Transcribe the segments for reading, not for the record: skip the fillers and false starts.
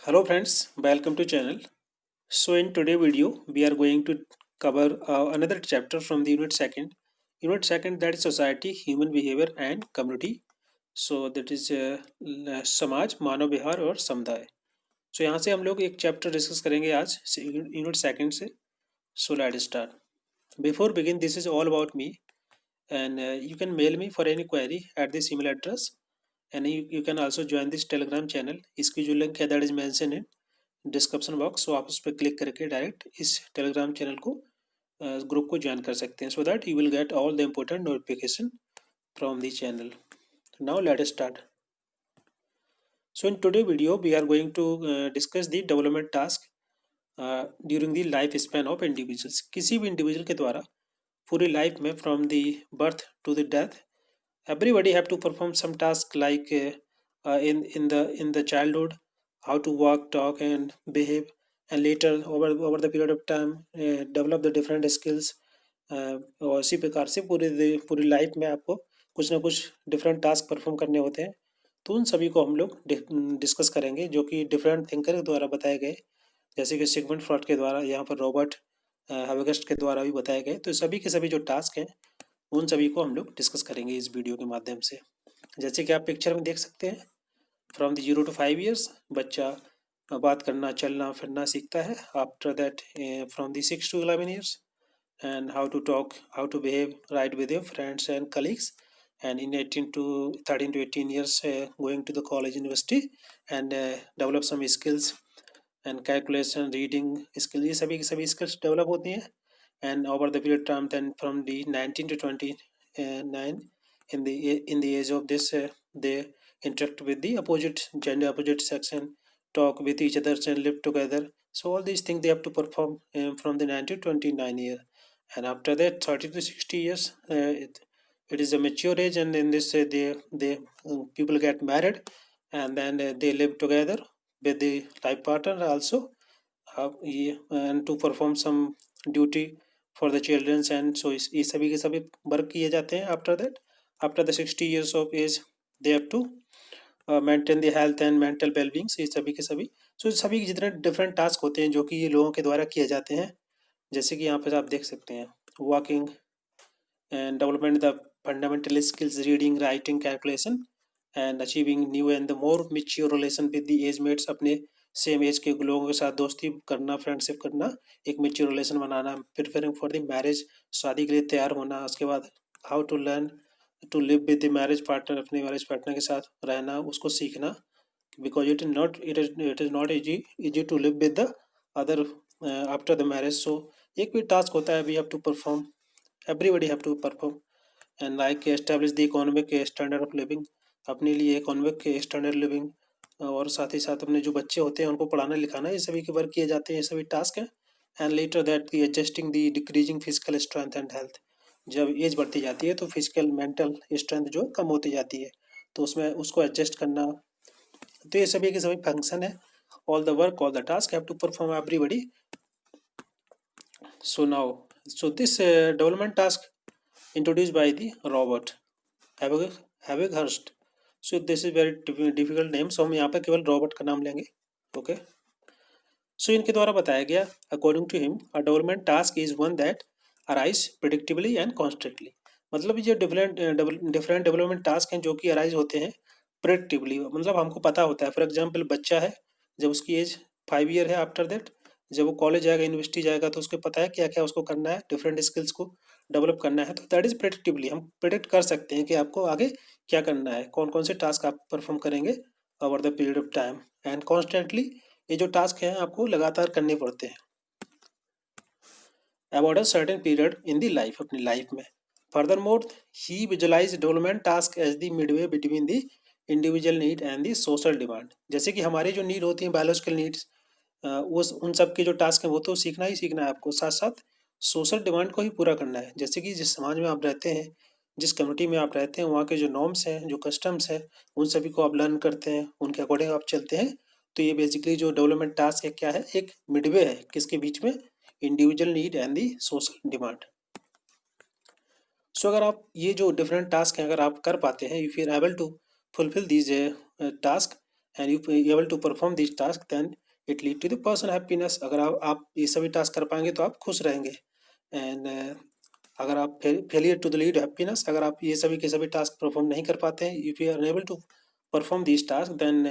Hello friends, welcome to channel. So in today video we are going to cover another chapter from the unit second. Unit second, that is society, human behavior and community. So that is समाज मानव व्यवहार और समुदाय. So यहाँ से हम लोग एक chapter discuss करेंगे आज यूनिट सेकंड से. So let's start. Before begin, this is all about me, and you can mail me for any query at this email address, and you can also join this telegram channel. इसकी जो link है that is mentioned in description box. So आप उस पर click करके direct इस Telegram channel को group को ज्वाइन कर सकते हैं, so that you will get all the important notification from the channel. Now let us start. So in today video we are going to discuss the development task during the life span of individuals. किसी भी individual के द्वारा पूरी life में from the birth to the death everybody have to perform some task like in the childhood, how to walk, talk and behave, and later over the period of time develop the different skills. और इसी प्रकार से पूरी life में आपको कुछ ना कुछ डिफरेंट टास्क परफॉर्म करने होते हैं. तो उन सभी को हम लोग डिस्कस करेंगे जो कि डिफरेंट थिंकर के द्वारा बताए गए, जैसे कि सिगमंड फ्रॉइड के द्वारा, यहाँ पर रॉबर्ट हवेगस्ट के द्वारा भी बताए गए. तो सभी के सभी जो टास्क हैं उन सभी को हम लोग डिस्कस करेंगे इस वीडियो के माध्यम से. जैसे कि आप पिक्चर में देख सकते हैं, फ्रॉम द 0 to 5 years बच्चा बात करना, चलना फिरना सीखता है. After that from the 6 to 11 years, and how to talk, how to behave right with your friends and colleagues. And in 18 to 13 to 18 years, going to the college, university, and develop some skills and calculation, reading skill, ये सभी की सभी skills develop होती हैं. And over the period term, then from the 19 to 29, in the age of this, they interact with the opposite gender, opposite sex, and talk with each other and live together. So all these things they have to perform from the 19 to 29 year. And after that 30 to 60 years, it is a mature age, and in this they people get married, and then they live together with the life partner also, and to perform some duty for the children. And so ये सभी के सभी work किए जाते हैं. After the 60 years of age, they have to maintain the health and mental wellbeings, ये सभी के सभी. सो सभी के जितने डिफरेंट टास्क होते हैं जो कि ये लोगों के द्वारा किए जाते हैं, जैसे कि यहाँ पर आप देख सकते हैं, walking and development the fundamental skills, reading, writing, calculation, and achieving new and the more mature relation with the age mates. अपने सेम एज के लोगों के साथ दोस्ती करना, फ्रेंडशिप करना, एक मेच्योर रिलेशन बनाना. प्रिपेयरिंग फॉर द मैरिज, शादी के लिए तैयार होना. उसके बाद how to learn to live with the marriage partner, अपने मैरिज पार्टनर के साथ रहना, उसको सीखना. Because it is not easy to live with the other after the marriage. So एक भी टास्क होता है, we have to perform, everybody have to perform. And like establish the economic standard of living, अपने लिए economic standard living. और साथ ही साथ अपने जो बच्चे होते हैं उनको पढ़ाना लिखाना, ये सभी के वर्क किए जाते हैं, ये सभी टास्क हैं. And later that the adjusting the decreasing physical strength and health, जब एज बढ़ती जाती है तो फिजिकल मेंटल स्ट्रेंथ जो कम होती जाती है, तो उसमें उसको एडजस्ट करना. तो ये सभी के सभी फंक्शन है. All the work, all the task have to perform everybody. So now, so this development task introduced by the Robert Haveghurst. So this is very difficult name, so हम यहाँ पर केवल रॉबर्ट का नाम लेंगे. ओके. सो इनके द्वारा बताया गया, according to him, a development task is one that arise predictably and constantly. मतलब ये डिफरेंट डेवलपमेंट टास्क हैं जो कि अराइज होते हैं प्रिडिक्टिबली, मतलब हमको पता होता है. फॉर एग्जाम्पल, बच्चा है, जब उसकी एज 5 year है, आफ्टर दैट जब वो कॉलेज जाएगा, यूनिवर्सिटी जाएगा, तो उसको पता है क्या क्या उसको करना है, डिफरेंट स्किल्स को डेवलप करना है. तो दैट इज प्रेडिक्टिवली, हम प्रेडिक्ट कर सकते हैं कि आपको आगे क्या करना है, कौन कौन से टास्क आप परफॉर्म करेंगे over the period of time. And constantly, ये जो टास्क हैं आपको लगातार करने पड़ते हैं about a certain period in the life, अपनी लाइफ में. Furthermore, he visualize development task as the midway between the individual need and the social demand. जैसे कि हमारी जो नीड होती हैं, बायोलॉजिकल नीड्स, उस उन सब के जो टास्क हैं वो तो सीखना ही सीखना है आपको, साथ साथ सोशल डिमांड को ही पूरा करना है. जैसे कि जिस समाज में आप रहते हैं, जिस कम्युनिटी में आप रहते हैं, वहाँ के जो नॉर्म्स हैं, जो कस्टम्स हैं, उन सभी को आप लर्न करते हैं, उनके अकॉर्डिंग आप चलते हैं. तो ये बेसिकली जो डेवलपमेंट टास्क है क्या है, एक मिडवे है किसके बीच में, individual need and the social demand. So अगर आप ये जो डिफरेंट टास्क हैं अगर आप कर पाते हैं, if you are able to fulfil these task and you able to perform this task, then it lead to the person happiness. अगर आप ये सभी टास्क कर पाएंगे तो आप खुश रहेंगे। एंड अगर आप failure to the lead happiness, अगर आप ये सभी के सभी टास्क परफॉर्म नहीं कर पाते हैं, if you are unable to perform this task, then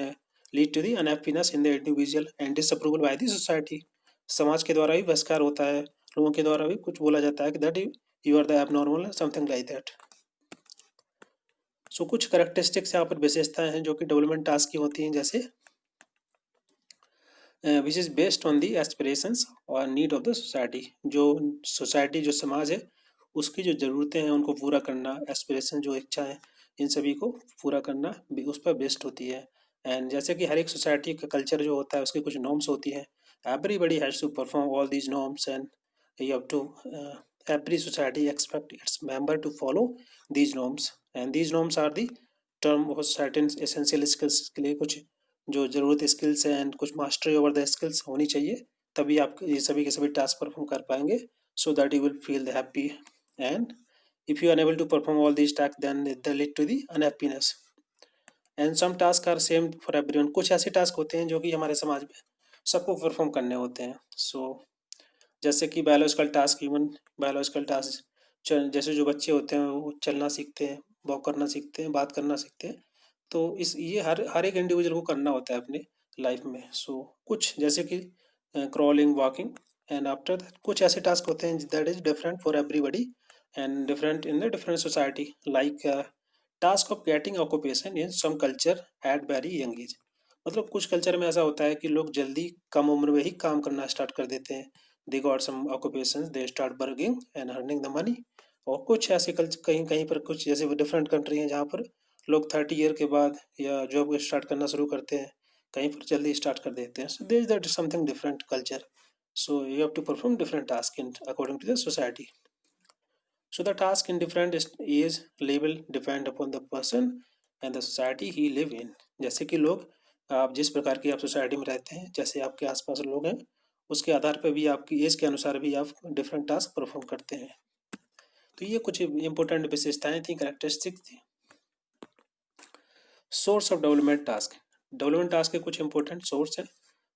lead to the unhappiness in the individual and disapproval by the society. समाज के द्वारा भी बहिष्कार होता है, लोगों के द्वारा भी कुछ बोला जाता है कि that you are the abnormal, something like that. So कुछ करेक्टरिस्टिक्स यहाँ पर विशेषताएं हैं जो कि डेवलपमेंट टास्क की होती हैं, जैसे which is based on the aspirations और नीड ऑफ द सोसाइटी। जो सोसाइटी, जो समाज है, उसकी जो ज़रूरतें हैं उनको पूरा करना, एस्पिरेशन जो इच्छाएं, इन सभी को पूरा करना उस पर बेस्ड होती है। एंड जैसे कि हर एक सोसाइटी का कल्चर जो होता है उसकी कुछ नॉर्म्स होती हैं। Everybody has to perform all these norms and you have to every society expect its member to follow these norms, and these norms are the term of certain essential skills के लिए कुछ जो ज़रूरत skills हैं and कुछ mastery over the skills होनी चाहिए, तभी आप ये सभी के सभी टास्क परफॉर्म कर पाएंगे, so that you will feel the happy. And if you unable to perform all this task then they lead to the unhappiness. And some task are same for everyone. कुछ ऐसे task होते हैं जो कि हमारे समाज में सबको परफॉर्म करने होते हैं। सो जैसे कि biological task, human biological task, जैसे जो बच्चे होते हैं वो चलना सीखते हैं, वॉक करना सीखते हैं, बात करना सीखते हैं, तो इस ये हर हर एक इंडिविजुअल को करना होता है अपने लाइफ में। सो कुछ जैसे कि crawling, walking, and after that कुछ ऐसे टास्क होते हैं that is different for everybody and different in the different society, like task of getting occupation in some culture at very young age. मतलब कुछ कल्चर में ऐसा होता है कि लोग जल्दी कम उम्र में ही काम करना स्टार्ट कर देते हैं। They got some occupations, they start working and earning the money. और कुछ ऐसे कल्चर कहीं कहीं पर, कुछ जैसे डिफरेंट कंट्री हैं जहाँ पर लोग 30 ईयर के बाद या जॉब स्टार्ट करना शुरू करते हैं, कहीं पर जल्दी स्टार्ट कर देते हैं। So there is that something different culture, so you have to perform different task in according to the society. So the task in different age level depend upon the person and the society he live in। जैसे कि लोग, आप जिस प्रकार की आप society में रहते हैं, जैसे आपके आसपास लोग हैं, उसके आधार पर भी आपकी एज के अनुसार भी आप डिफरेंट टास्क परफॉर्म करते हैं। तो ये कुछ इंपॉर्टेंट विशेषताएं थी, कैरेक्टरिस्टिक थी। Source of development task. Development task के कुछ इंपॉर्टेंट सोर्स हैं,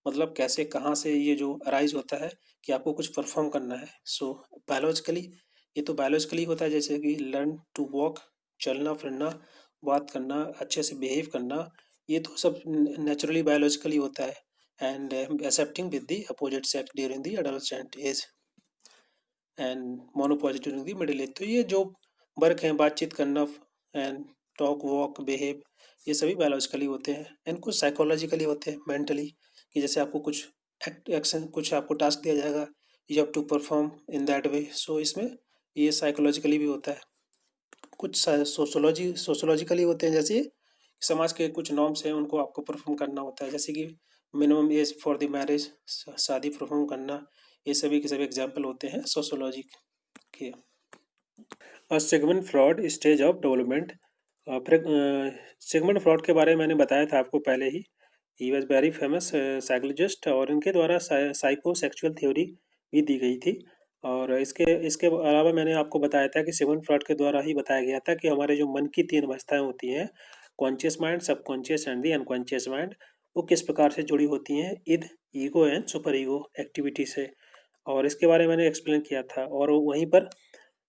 मतलब कैसे, कहाँ से ये जो अराइज होता है कि आपको कुछ परफॉर्म करना है। सो बायोलॉजिकली, ये तो बायोलॉजिकली होता है, जैसे कि लर्न टू वॉक, चलना फिरना, बात करना, अच्छे से बिहेव करना, ये तो सब नेचुरली बायोलॉजिकली होता है। And accepting with the opposite sex during the adolescent age and monopositive during the middle age. तो ये जो वर्क हैं, बातचीत करना एंड टॉक, वॉक, बिहेव, ये सभी बायोलॉजिकली होते हैं। एंड कुछ साइकोलॉजिकली होते हैं, मेंटली, कि जैसे आपको कुछ एक्शन, कुछ आपको टास्क दिया जाएगा, you have to perform in that way. So इसमें ये साइकोलॉजिकली भी होता है। कुछ सोशोलॉजिकली होते हैं, जैसे समाज के कुछ नॉर्म्स हैं उनको आपको परफॉर्म करना होता है, जैसे कि minimum age for the marriage, शादी परफॉर्म करना, ये सभी के सभी एग्जाम्पल होते हैं सोशोलॉजी के। Sigmund Freud stage of development. Sigmund Freud के बारे में मैंने बताया था आपको पहले ही। He was very famous psychologist, और इनके द्वारा साइको सेक्सुअल थ्योरी भी दी गई थी। और इसके इसके अलावा मैंने आपको बताया था कि सेगमेंट फ्रॉड के द्वारा ही बताया गया था कि हमारे जो मन की 3 अवस्थाएं होती हैं, conscious mind, subconscious and the unconscious mind, वो किस प्रकार से जुड़ी होती हैं id, ego and superego activity से। और इसके बारे में मैंने एक्सप्लेन किया था। और वहीं पर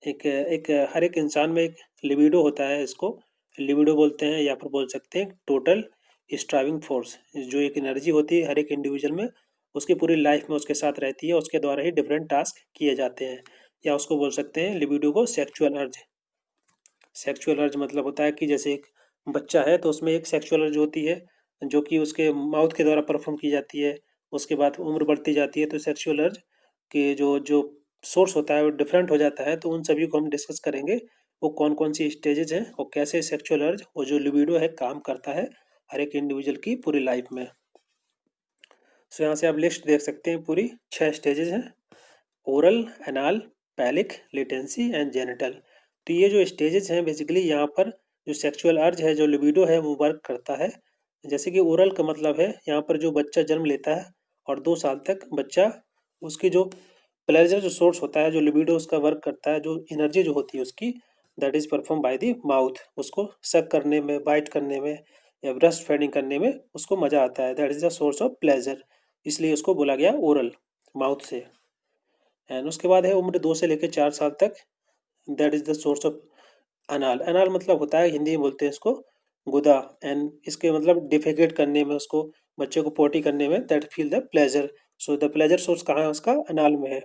एक एक हर एक इंसान में एक लिबिडो होता है, इसको लिबिडो बोलते हैं, या फिर बोल सकते हैं टोटल स्ट्राइविंग फोर्स। जो एक एनर्जी होती है हर एक इंडिविजुअल में, उसकी पूरी लाइफ में उसके साथ रहती है, उसके द्वारा ही डिफरेंट टास्क किए जाते हैं। या उसको बोल सकते हैं लिबिडो को सेक्सुअल अर्ज। सेक्सुअल अर्ज मतलब होता है कि जैसे एक बच्चा है तो उसमें एक सेक्सुअल अर्ज होती है जो कि उसके माउथ के द्वारा परफॉर्म की जाती है। उसके बाद उम्र बढ़ती जाती है तो सेक्सुअल अर्ज के जो जो सोर्स होता है वो डिफरेंट हो जाता है। तो उन सभी को हम डिस्कस करेंगे, वो कौन कौन सी स्टेजेज हैं और कैसे सेक्सुअल अर्ज, वो जो लिबिडो है, काम करता है हर एक इंडिविजुअल की पूरी लाइफ में। सो यहाँ से आप लिस्ट देख सकते हैं, पूरी 6 स्टेजेज हैं: oral, anal, phallic, latency and genital. तो ये जो स्टेजेस हैं बेसिकली यहाँ पर जो सेक्सुअल अर्ज है, जो लिबिडो है, वो वर्क करता है। जैसे कि ओरल का मतलब है यहाँ पर जो बच्चा जन्म लेता है और 2 साल तक बच्चा, उसकी जो प्लेजर जो सोर्स होता है, जो लिबिडो उसका वर्क करता है, जो एनर्जी जो होती है उसकी, that is perform by the mouth. उसको सक करने में, बाइट करने में, या ब्रेस्ट फीडिंग करने में उसको मज़ा आता है, that is the source of pleasure, इसलिए उसको बोला गया ओरल, माउथ से। एंड उसके बाद है उम्र 2 से लेकर 4 साल तक, that is the source of अनाल। अनाल मतलब होता है, हिंदी में बोलते हैं इसको गुदा, एंड इसके मतलब डिफेकेट करने में, उसको बच्चे को पोटी करने में, that feel the pleasure. So the pleasure source कहाँ है उसका, अनाल में है।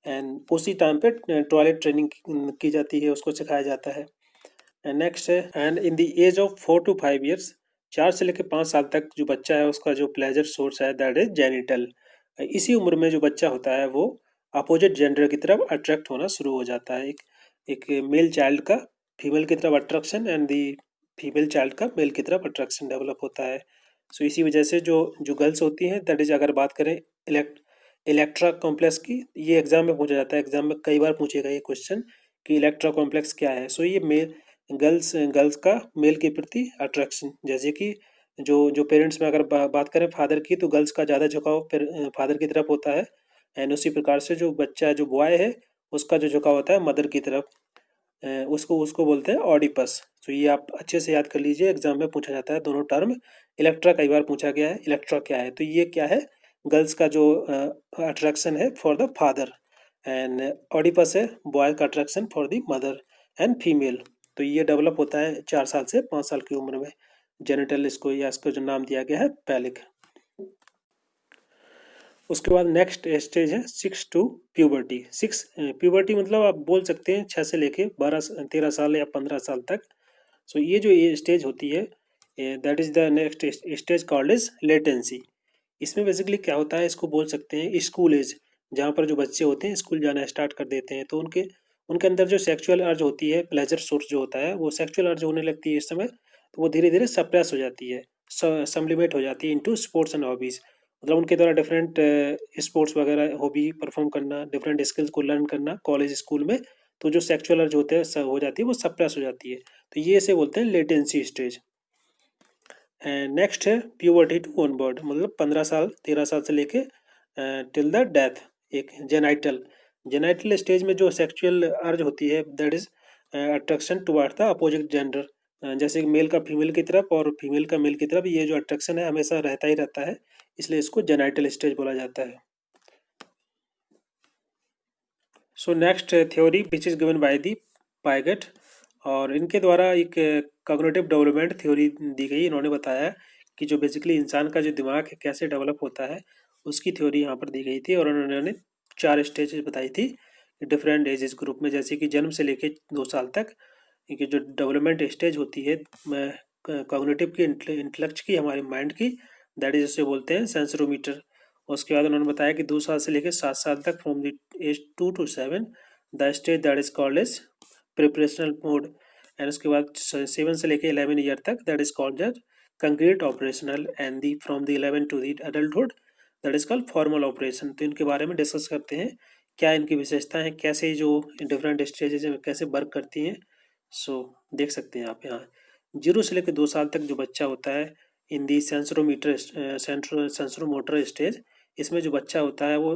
एंड उसी टाइम पे टॉयलेट ट्रेनिंग की जाती है, उसको सिखाया जाता है। एंड नेक्स्ट है, and in the age of 4 to 5 years, 4 से लेकर 5 साल तक जो बच्चा है उसका जो प्लेजर सोर्स है दैट इज जेनिटल। इसी उम्र में जो बच्चा होता है वो अपोजिट जेंडर की तरफ अट्रैक्ट होना शुरू हो जाता है। एक मेल चाइल्ड का फीमेल की तरफ attraction and the female child का मेल की तरफ अट्रैक्शन डेवलप होता है। सो इसी वजह से जो जो गर्ल्स होती हैं, दैट इज, अगर बात करें इलेक्ट्रा कॉम्प्लेक्स की, ये एग्जाम में पूछा जाता है, एग्जाम में कई बार पूछेगा ये क्वेश्चन कि इलेक्ट्रा कॉम्प्लेक्स क्या है। सो ये मेल गर्ल्स गर्ल्स का मेल के प्रति अट्रैक्शन, जैसे कि जो पेरेंट्स में अगर बात करें फादर की, तो गर्ल्स का ज़्यादा झुकाव फादर की तरफ होता है। एंड उसी प्रकार से जो बच्चा जो बॉय है उसका जो झुकाव होता है मदर की तरफ, उसको उसको बोलते हैं ऑडिपस। तो ये आप अच्छे से याद कर लीजिए, एग्जाम में पूछा जाता है दोनों टर्म। इलेक्ट्रा कई बार पूछा गया है, इलेक्ट्रा क्या है, तो ये क्या है, गर्ल्स का जो अट्रैक्शन है for the father, and Oedipus है बॉय का attraction for the mother and female. तो ये डेवलप होता है 4 साल से 5 साल की उम्र में, जेनिटल इसको, या इसको जो नाम दिया गया है पैलिक। उसके बाद नेक्स्ट स्टेज है 6 to puberty। 6 puberty मतलब आप बोल सकते हैं 6 से लेके 12 13 साल या 15 साल तक। सो ये जो ये स्टेज होती है, that is the next stage called is latency. इसमें बेसिकली क्या होता है, इसको बोल सकते हैं स्कूल एज, जहाँ पर जो बच्चे होते हैं स्कूल जाना स्टार्ट कर देते हैं, तो उनके उनके अंदर जो सेक्सुअल अर्ज होती है, प्लेजर सोर्स जो होता है, वो सेक्सुअल अर्ज होने लगती है इस समय, तो वो धीरे धीरे सप्रेस हो जाती है, सब्लिमेट हो जाती है इनटू स्पोर्ट्स एंड हॉबीज। मतलब उनके द्वारा डिफरेंट स्पोर्ट्स वगैरह हॉबी परफॉर्म करना, डिफरेंट स्किल्स को लर्न करना कॉलेज स्कूल में, तो जो सेक्सुअल अर्ज होते हैं हो जाती है, वो सप्रेस हो जाती है। तो ये इसे बोलते हैं लेटेंसी स्टेज। एंड नेक्स्ट है प्यूबर्टी टू ऑनवर्ड, मतलब 15 साल 13 साल से लेके टिल द डेथ, एक जेनाइटल। जेनाइटल स्टेज में जो सेक्सुअल अर्ज होती है, that is attraction toward the opposite gender, जैसे कि मेल का फीमेल की तरफ और फीमेल का मेल की तरफ, ये जो अट्रैक्शन है हमेशा रहता ही रहता है, इसलिए इसको जेनाइटल स्टेज बोला जाता है। So next theory which is given by the Piaget, और इनके द्वारा एक कॉग्निटिव डेवलपमेंट थ्योरी दी गई। इन्होंने बताया कि जो बेसिकली इंसान का जो दिमाग है कैसे डेवलप होता है, उसकी थ्योरी यहाँ पर दी गई थी, और उन्होंने 4 स्टेजेस बताई थी डिफरेंट एजेस ग्रुप में, जैसे कि जन्म से लेके 2 साल तक की जो डेवलपमेंट स्टेज होती है कॉग्निटिव की, इंटेलेक्ट की, हमारे माइंड की, दैट इज उसे बोलते हैं सेंसरोमीटर। उसके बाद उन्होंने बताया कि 2 साल से लेकर 7 साल तक, from the age 2 to 7, the stage that is called age preparational mode. And उसके बाद 7 से लेकर 11 ईयर तक, that is called the concrete operational, and the from the 11 to the adulthood, that is called formal operation. तो इनके बारे में discuss करते हैं, क्या इनकी विशेषताएं हैं, कैसे जो डिफरेंट स्टेजेस में कैसे वर्क करती हैं। सो देख सकते हैं आप यहाँ 0 से लेकर 2 साल तक जो बच्चा होता है इन दी सेंसरोमीटर सेंसरोमोटर स्टेज, इसमें जो बच्चा होता है वो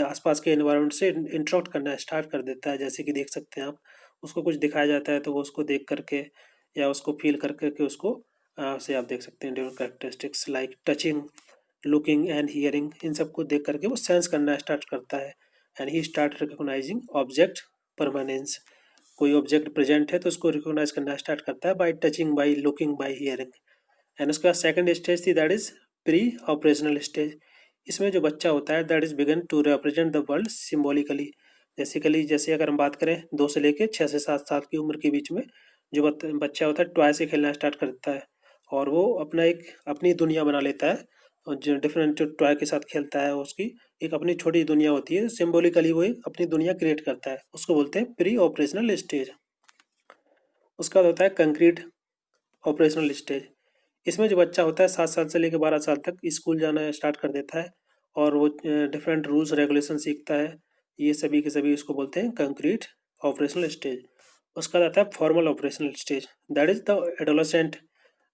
आसपास के एनवायरनमेंट से इंटरेक्ट करना स्टार्ट कर देता है। जैसे कि देख सकते हैं आप, उसको कुछ दिखाया जाता है तो वो उसको देख करके या उसको फील कर करके उसको से आप देख सकते हैं different characteristics like touching, looking and hearing, इन सबको देख करके वो सेंस करना स्टार्ट करता है। And he start recognizing object permanence, कोई ऑब्जेक्ट प्रेजेंट है तो उसको रिकॉग्नाइज करना स्टार्ट करता है by touching, by looking, by hearing. And उसके बाद सेकंड स्टेज थी that is pre operational stage. इसमें जो बच्चा होता है that is begin to represent the world symbolically. Basically जैसे अगर हम बात करें 2 से लेकर 6 से 7 साल की उम्र के बीच में जो बच्चा होता है टॉय से खेलना स्टार्ट करता है, और वो अपना एक अपनी दुनिया बना लेता है, और जो डिफरेंट जो टॉय के साथ खेलता है उसकी एक अपनी छोटी दुनिया होती है, सिम्बॉलिकली वो एक अपनी दुनिया क्रिएट करता है, उसको बोलते हैं प्री ऑपरेशनल स्टेज। उसका बाद होता है कंक्रीट ऑपरेशनल स्टेज। इसमें जो बच्चा होता है 7 साल से लेकर 12 साल तक स्कूल जाना स्टार्ट कर देता है, और वो डिफरेंट रूल्स रेगुलेशन सीखता है, ये सभी के सभी उसको बोलते हैं कंक्रीट ऑपरेशनल स्टेज। उसका आता है formal operational stage, that is the adolescent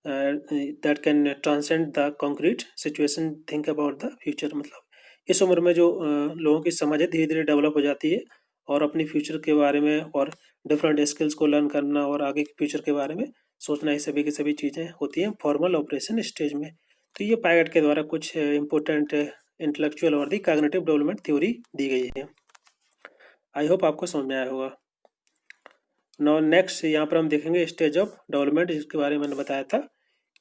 that can transcend the concrete situation, think about the future. मतलब इस उम्र में जो लोगों की समझ है धीरे धीरे डेवलप हो जाती है, और अपनी फ्यूचर के बारे में और डिफरेंट स्किल्स को लर्न करना और आगे के फ्यूचर के बारे में सोचना, ये सभी की सभी चीज़ें होती हैं फॉर्मल ऑपरेशन स्टेज में। तो ये पायगट के द्वारा कुछ इम्पोर्टेंट इंटेलेक्चुअल और दी कॉग्निटिव डेवलपमेंट थ्योरी दी गई है। आई होप आपको समझ में आया होगा। नाउ नेक्स्ट यहाँ पर हम देखेंगे स्टेज ऑफ डेवलपमेंट, जिसके बारे में मैंने बताया था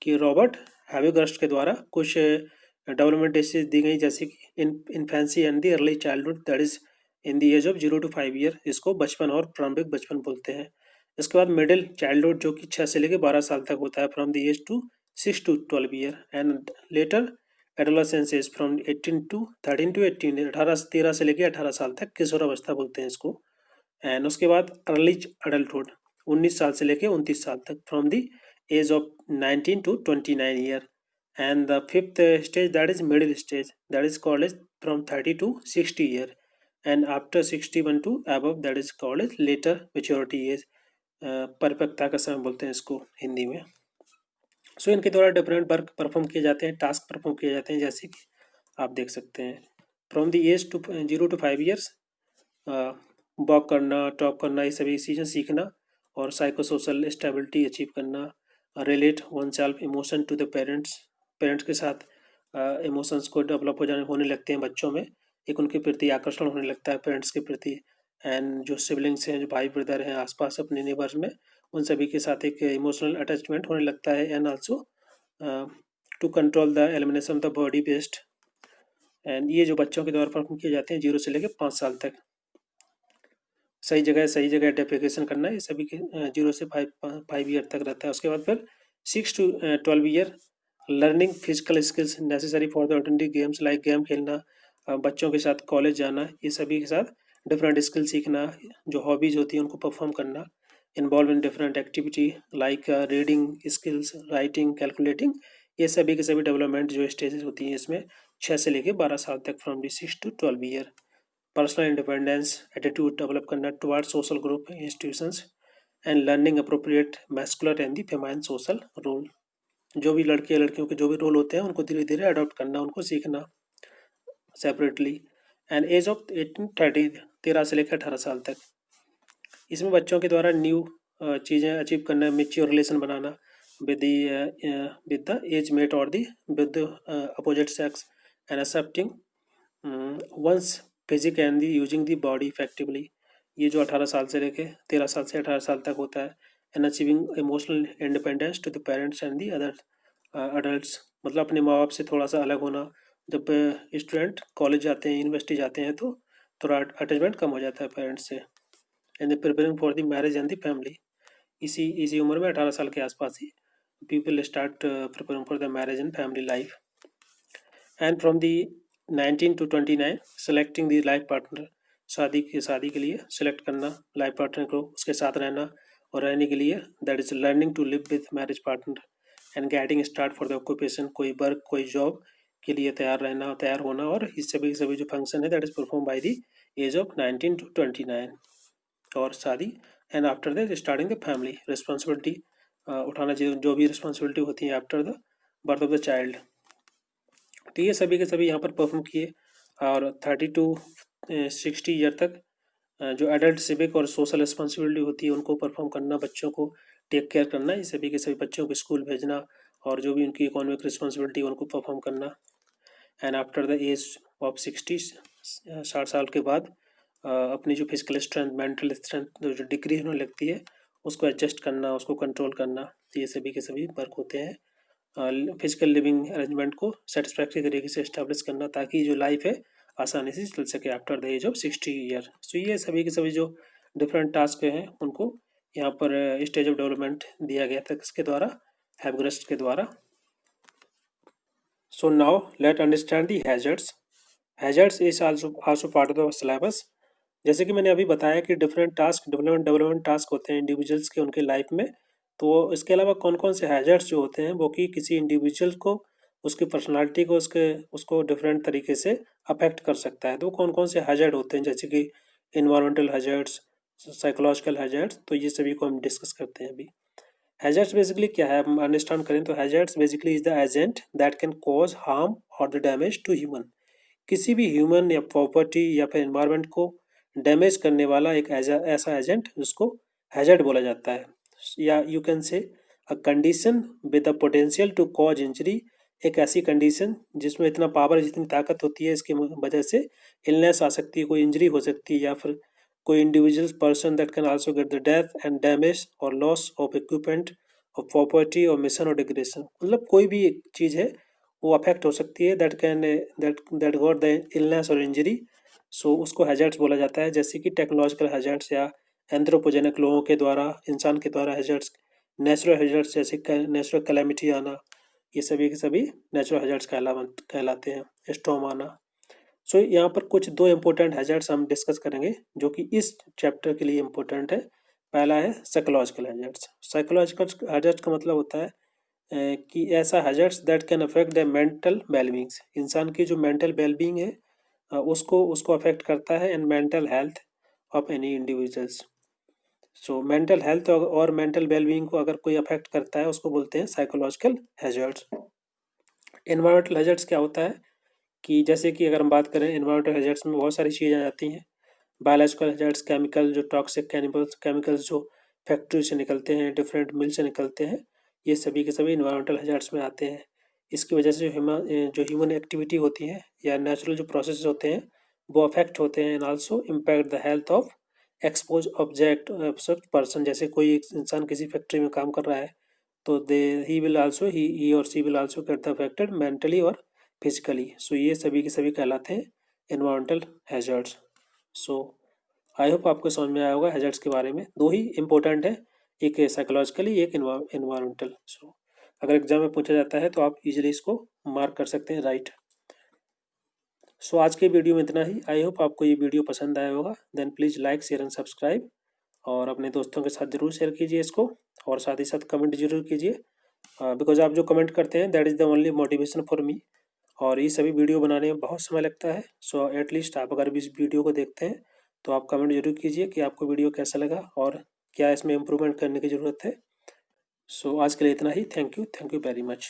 कि रॉबर्ट हैविगर्स्ट के द्वारा कुछ डेवलपमेंट स्टेज दी गई, जैसे कि infancy and the early childhood, that is in the age of 0 to 5 year, इसको बचपन और प्रारंभिक बचपन बोलते हैं। इसके बाद मिडिल चाइल्डहुड, जो कि 6 से लेकर 12 साल तक होता है, from the age to 6 to 12 year. And later adolescence is from 13 to 18, 13 से लेकर 18 साल तक किशोरावस्था बोलते हैं इसको। एंड उसके बाद अर्ली अडल्टहुड, 19 साल से लेकर 29 साल तक, from the age of 19 to 29 year. And the fifth stage, that is middle stage, that is called age from 30 to 60 year. And after 61 to above, that is called age later maturity age, परिपक्वता का समय बोलते हैं इसको हिंदी में। सो इनके द्वारा different work perform किए जाते हैं, टास्क परफॉर्म किए जाते हैं, जैसे कि आप देख सकते हैं from the age to 0 to 5 years, walk करना, टॉक करना, ये सभी चीज़ें सीखना, और साइको सोशल स्टेबिलिटी अचीव करना, relate oneself emotion to the parents, parents के साथ इमोशंस को डेवलप होने लगते हैं बच्चों में, एक उनके प्रति आकर्षण होने लगता है पेरेंट्स के प्रति। एंड जो सिबलिंग्स हैं, जो भाई ब्रदर हैं आसपास अपने नेबर्स में, उन सभी के साथ एक इमोशनल अटैचमेंट होने लगता है। And also to control the elimination of the body waste. एंड ये जो बच्चों के द्वारा परफॉर्म किए जाते हैं 0 से लेकर 5 साल तक। सही जगह डेफिकेशन करना, ये सभी के 0 से 5 ईयर तक रहता है। उसके बाद फिर 6 to 12 year, learning physical skills necessary for the attending games, like game खेलना, बच्चों के साथ कॉलेज जाना, ये सभी के साथ डिफरेंट स्किल सीखना, जो हॉबीज़ होती हैं उनको परफॉर्म करना, involve in different activity like reading skills, writing, calculating, ये सभी के सभी डेवलपमेंट जो स्टेजेस होती हैं इसमें 6 से लेकर 12 साल तक, from the 6 to 12 year. Personal independence attitude develop करना toward social group institutions, and learning appropriate masculine and the feminine social role, जो भी लड़के लड़कियों के जो भी रोल होते हैं उनको धीरे धीरे अडॉप्ट करना, उनको सीखना सेपरेटली। एंड एज ऑफ 18-30, 13 से लेकर 18 साल तक, इसमें बच्चों के द्वारा न्यू चीज़ें अचीव करना, मेच्योर रिलेशन बनाना विद द एज मेट और the with the opposite sex, and accepting one's physique and the using the body effectively, ये जो 18 साल से लेके 13 साल से 18 साल तक होता है। And achieving emotional independence to the parents and the other adults, मतलब अपने माँ बाप से थोड़ा सा अलग होना। जब स्टूडेंट कॉलेज जाते हैं, यूनिवर्सिटी जाते हैं, तो थोड़ा अटैचमेंट कम हो जाता है पेरेंट्स से। And the preparing for the marriage and the family, इसी उम्र में 18 साल के आसपास ही people start preparing for the marriage and family life. And from the 19 to 29, selecting the life partner, शादी के लिए सेलेक्ट करना लाइफ पार्टनर को, उसके साथ रहना और रहने के लिए, that is learning to live with marriage partner, and getting start for the occupation, कोई वर्क, कोई जॉब के लिए तैयार होना, और इस सभी जो फंक्शन है that is perform by the age of 19 to 29, और शादी। And after that starting the family responsibility, उठाना जो भी रिस्पॉन्सिबिलिटी होती है after the birth of the child. तो ये सभी के सभी यहाँ पर परफॉर्म किए। और 30 to 60 ईयर तक जो एडल्ट सिविक और सोशल रिस्पॉन्सिबिलिटी होती है उनको परफॉर्म करना, बच्चों को टेक केयर करना, ये सभी के सभी बच्चों को स्कूल भेजना, और जो भी उनकी इकोनॉमिक रिस्पॉन्सिबिलिटी उनको परफॉर्म करना। And after the age of 60, 60 साल के बाद अपनी जो फिजिकल स्ट्रेंथ, मेंटल स्ट्रेंथ जो डिक्रीज होने लगती है उसको एडजस्ट करना, उसको कंट्रोल करना, तो ये सभी के सभी वर्क होते हैं। फिजिकल लिविंग अरेंजमेंट को सेटिस्फैक्ट्री तरीके से इस्टेब्लिश करना, ताकि जो लाइफ है आसानी से चल सके after the age of 60 year. So ये सभी के सभी जो डिफरेंट टास्क हैं उनको यहाँ पर स्टेज ऑफ डेवलपमेंट दिया गया था किसके द्वारा, हैवग्रस्ट के द्वारा। So now let understand the hazards. Hazards is also part of the syllabus. जैसे कि मैंने अभी बताया कि डिफरेंट टास्क, डेवलपमेंट टास्क होते हैं इंडिविजुअल्स के, उनके लाइफ में। तो इसके अलावा कौन कौन से हैजर्ड्स जो होते हैं वो कि किसी इंडिविजुअल को, उसकी पर्सनालिटी को, उसको डिफरेंट तरीके से अफेक्ट कर सकता है। तो कौन कौन से हैजर्ड होते हैं, जैसे कि इन्वायरमेंटल हैजर्ड्स, साइकोलॉजिकल हैजर्ड्स, तो ये सभी को हम डिस्कस करते हैं अभी। हैजर्ड्स बेसिकली क्या है, हम अंडरस्टैंड करें तो hazards basically is the agent that can cause harm और द डैमेज टू ह्यूमन। किसी भी ह्यूमन या प्रॉपर्टी या फिर एनवायरनमेंट को डैमेज करने वाला एक ऐसा एजेंट जिसको हैजर्ड बोला जाता है, या you can say a condition with the potential to cause injury, एक ऐसी कंडीशन जिसमें इतना पावर, जितनी ताकत होती है, इसकी वजह से इलनेस आ सकती है, कोई इंजरी हो सकती है, या फिर कोई individual person that can also get the death and damage और लॉस ऑफ इक्विपमेंट और प्रॉपर्टी और मिशन और डिग्रेडेशन, मतलब कोई भी एक चीज़ है वो अफेक्ट हो सकती है, that can that got the illness और इंजरी, सो उसको हैजर्ड्स बोला जाता है। जैसे कि टेक्नोलॉजिकल हैजर्ड्स या एंथ्रोपोजेनिक लोगों के द्वारा, इंसान के द्वारा हैजर्ड्स, नेचुरल हैजर्ड्स जैसे नेचुरल कैलेमिटी आना, ये सभी के सभी नेचुरल हैजर्ड्स कहलाते हैं, स्टॉर्म आना। सो यहाँ पर कुछ दो इम्पोर्टेंट हैजर्ड्स हम डिस्कस करेंगे जो कि इस चैप्टर के लिए इम्पोर्टेंट है। पहला है साइकोलॉजिकल हैजर्ड्स। साइकोलॉजिकल हैजर्ड्स का मतलब होता है कि ऐसा hazards that can affect the mental wellbeings, इंसान की जो मेंटल वेलबींग है उसको उसको अफेक्ट करता है, and mental health of any individuals. So mental health और मेंटल वेलबींग को अगर कोई अफेक्ट करता है उसको बोलते हैं साइकोलॉजिकल हैजर्ड्स। एनवायरमेंटल हैजर्ड्स क्या होता है कि जैसे कि अगर हम बात करें एनवायरमेंटल हैजर्ड्स में बहुत सारी चीज़ें आ जाती हैं। बायोलॉजिकल हैजर्ड्स, केमिकल जो टॉक्सिक केमिकल्स जो फैक्ट्री से निकलते हैं, डिफरेंट मिल से निकलते हैं, ये सभी के सभी एनवायरमेंटल हैजर्ड्स में आते हैं। इसकी वजह से जो ह्यूमन एक्टिविटी होती है या नेचुरल जो प्रोसेस होते हैं वो अफेक्ट होते हैं, and also impact the health of expose object person. जैसे कोई एक इंसान किसी फैक्ट्री में काम कर रहा है तो दे ही और she will also get the affected mentally और फिजिकली। सो ये सभी के सभी कहलाते हैं environmental hazards. So I hope आपको समझ में आया होगा हैजर्ड्स के बारे में। दो ही इम्पोर्टेंट है, एक साइकोलॉजिकली, एक एनवायरमेंटल। सो अगर एग्जाम में पूछा जाता है तो आप इजीली इसको मार्क कर सकते हैं, राइट। सो आज के वीडियो में इतना ही। आई होप आपको ये वीडियो पसंद आया होगा। Then please like, share and subscribe, और अपने दोस्तों के साथ ज़रूर शेयर कीजिए इसको, और साथ ही साथ कमेंट जरूर कीजिए, बिकॉज आप जो कमेंट करते हैं that is the only motivation for me. और ये सभी वीडियो बनाने में बहुत समय लगता है। सो एटलीस्ट आप अगर भी इस वीडियो को देखते हैं तो आप कमेंट जरूर कीजिए कि आपको वीडियो कैसा लगा और क्या इसमें इम्प्रूवमेंट करने की ज़रूरत है। सो आज के लिए इतना ही। Thank you very much.